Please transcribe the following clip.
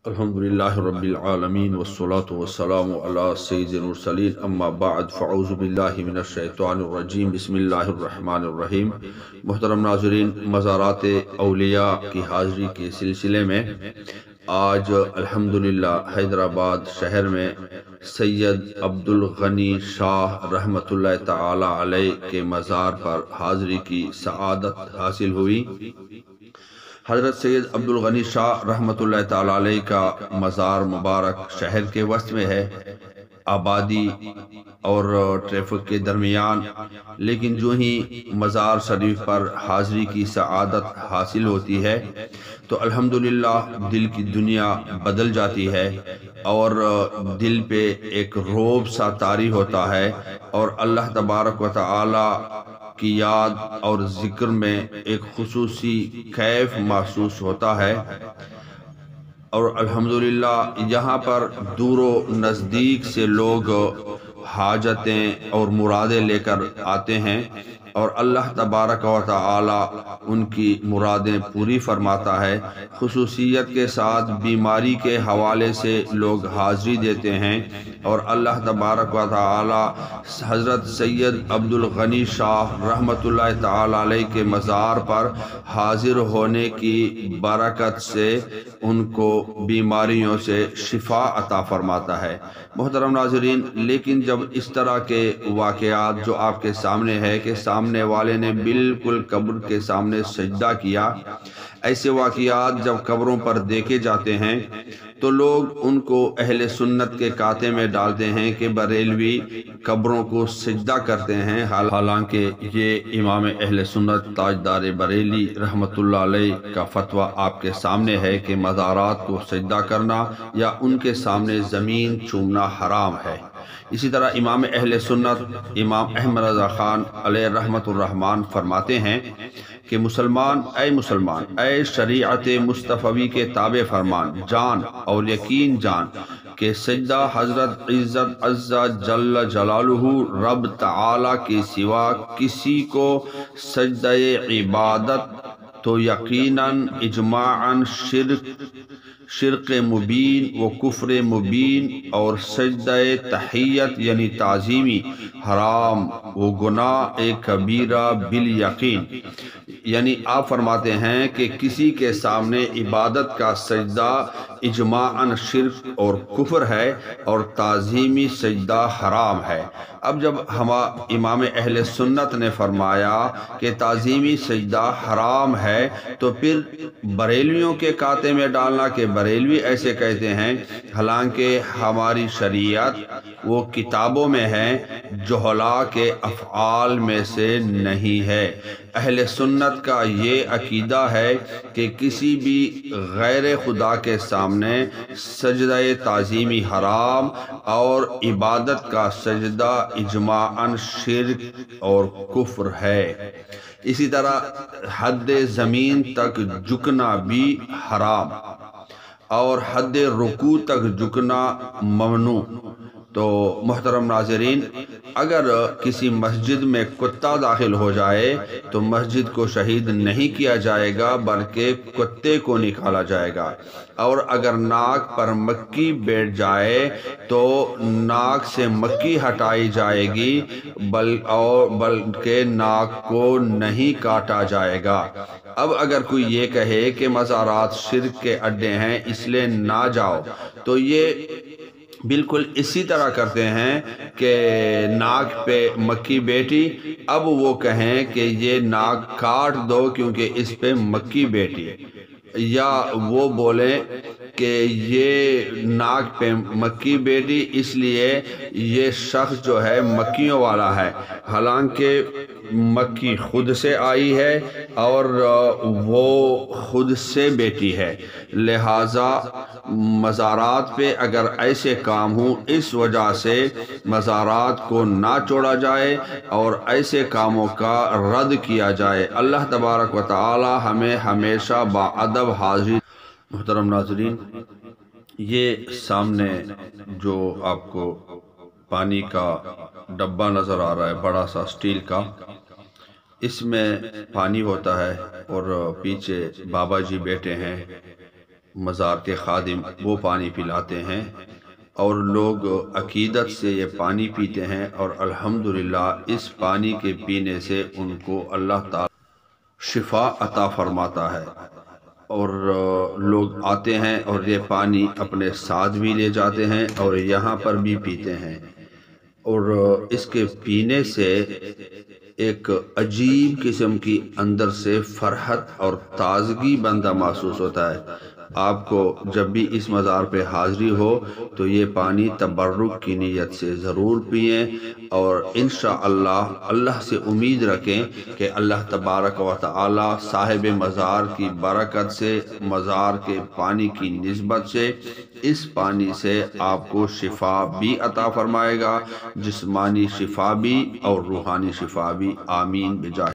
الحمدللہ رب العالمین والصلاة والسلام علی سید المرسلین اما بعد فاعوذ باللہ من الشیطان الرجیم بسم اللہ الرحمن الرحیم۔ محترم ناظرین، مزارات اولیاء کی حاضری کے سلسلے میں آج الحمدللہ حیدرآباد شہر میں سید عبدالغنی شاہ رحمۃ اللہ تعالی علیہ کے مزار پر حاضری کی سعادت حاصل ہوئی۔ حضرت سید عبدالغنی شاہ رحمۃ اللہ تعالی علیہ کا مزار مبارک شہر کے وسط میں ہے، آبادی اور ٹریفک کے درمیان، لیکن جو ہی مزار شریف پر حاضری کی سعادت حاصل ہوتی ہے تو الحمدللہ دل کی دنیا بدل جاتی ہے اور دل پہ ایک رعب سا طاری ہوتا ہے اور اللہ تبارک و تعالی کی یاد اور ذکر میں ایک خصوصی کیف محسوس ہوتا ہے۔ اور الحمدللہ یہاں پر دور و نزدیک سے لوگ حاجتیں اور مرادیں لے کر آتے ہیں اور اللہ تبارک و تعالی ان کی مرادیں پوری فرماتا ہے۔ خصوصیت کے ساتھ بیماری کے حوالے سے لوگ حاضری دیتے ہیں اور اللہ تبارک و تعالی حضرت سید عبدالغنی شاہ رحمۃ اللہ تعالی علیہ کے مزار پر حاضر ہونے کی برکت سے ان کو بیماریوں سے شفا عطا فرماتا ہے۔ محترم ناظرین، لیکن جب اس طرح کے واقعات جو آپ کے سامنے ہے کہ سامنے والے نے بالکل قبر کے سامنے سجدہ کیا، ایسے واقعات جب قبروں پر دیکھے جاتے ہیں تو لوگ ان کو اہل سنت کے کاتے میں ڈالتے ہیں کہ بریلوی قبروں کو سجدہ کرتے ہیں، حالانکہ یہ امام اہل سنت تاجدار بریلی رحمت اللہ علیہ کا فتویٰ آپ کے سامنے ہے کہ مزارات کو سجدہ کرنا یا ان کے سامنے زمین چومنا حرام ہے۔ اسی طرح امام اہل سنت امام احمد رضا خان علیہ رحمت الرحمن فرماتے ہیں کہ مسلمان اے شریعت مصطفی کے تابع فرمان جان اور یقین جان کہ سجدہ حضرت عزت عز جل جلالہ رب تعالی کے سوا کسی کو سجدہ عبادت تو یقیناً اجماعاً شرک مبین و کفر مبین اور سجدہ تحیت یعنی تعظیمی حرام و گناہ کبیرہ بالیقین۔ یعنی آپ فرماتے ہیں کہ کسی کے سامنے عبادت کا سجدہ اجماعاً شرک اور کفر ہے اور تعظیمی سجدہ حرام ہے۔ اب جب امام اہل سنت نے فرمایا کہ تعظیمی سجدہ حرام ہے تو پھر بریلویوں کے کاتے میں ڈالنا کہ بریلوی ایسے کہتے ہیں، حالانکہ ہماری شریعت وہ کتابوں میں ہے، جہلاء کے افعال میں سے نہیں ہے۔ اہل سنت کا یہ عقیدہ ہے کہ کسی بھی غیر خدا کے سامنے سجدہ تعظیمی حرام اور عبادت کا سجدہ اجماعاً شرک اور کفر ہے۔ اسی طرح حد زمین تک جھکنا بھی حرام اور حد رکوع تک جھکنا ممنوع۔ تو محترم ناظرین، اگر کسی مسجد میں کتا داخل ہو جائے تو مسجد کو شہید نہیں کیا جائے گا بلکہ کتے کو نکالا جائے گا، اور اگر ناک پر مکھی بیٹھ جائے تو ناک سے مکھی ہٹائی جائے گی بلکہ ناک کو نہیں کاٹا جائے گا۔ اب اگر کوئی یہ کہے کہ مزارات شرک کے اڈے ہیں اس لیے نہ جاؤ، تو یہ بالکل اسی طرح کرتے ہیں کہ ناک پہ مکھی بیٹھی، اب وہ کہیں کہ یہ ناک کاٹ دو کیونکہ اس پہ مکھی بیٹھی، یا وہ بولیں کہ یہ ناک پہ مکھی بیٹھی اس لیے یہ شخص جو ہے مکھیوں والا ہے، حالانکہ مکھی خود سے آئی ہے اور وہ خود سے بیٹی ہے۔ لہٰذا مزارات پہ اگر ایسے کام ہوں اس وجہ سے مزارات کو نہ چھوڑا جائے اور ایسے کاموں کا رد کیا جائے۔ اللہ تبارک و تعالی ہمیں ہمیشہ باادب حاضری۔ محترم ناظرین، یہ سامنے جو آپ کو پانی کا ڈبہ نظر آ رہا ہے، بڑا سا سٹیل کا، اس میں پانی ہوتا ہے اور پیچھے بابا جی بیٹھے ہیں مزار کے خادم وہ پانی پلاتے ہیں اور لوگ عقیدت سے یہ پانی پیتے ہیں، اور الحمدللہ اس پانی کے پینے سے ان کو اللہ تعالی شفا عطا فرماتا ہے۔ اور لوگ آتے ہیں اور یہ پانی اپنے ساتھ بھی لے جاتے ہیں اور یہاں پر بھی پیتے ہیں، اور اس کے پینے سے ایک عجیب قسم کی اندر سے فرحت اور تازگی بندہ محسوس ہوتا ہے۔ آپ کو جب بھی اس مزار پہ حاضری ہو تو یہ پانی تبرک کی نیت سے ضرور پئیں، اور انشاءاللہ اللہ سے امید رکھیں کہ اللہ تبارک و تعالی صاحب مزار کی برکت سے، مزار کے پانی کی نسبت سے، اس پانی سے آپ کو شفا بھی عطا فرمائے گا، جسمانی شفا بھی اور روحانی شفا بھی۔ آمین بجاہ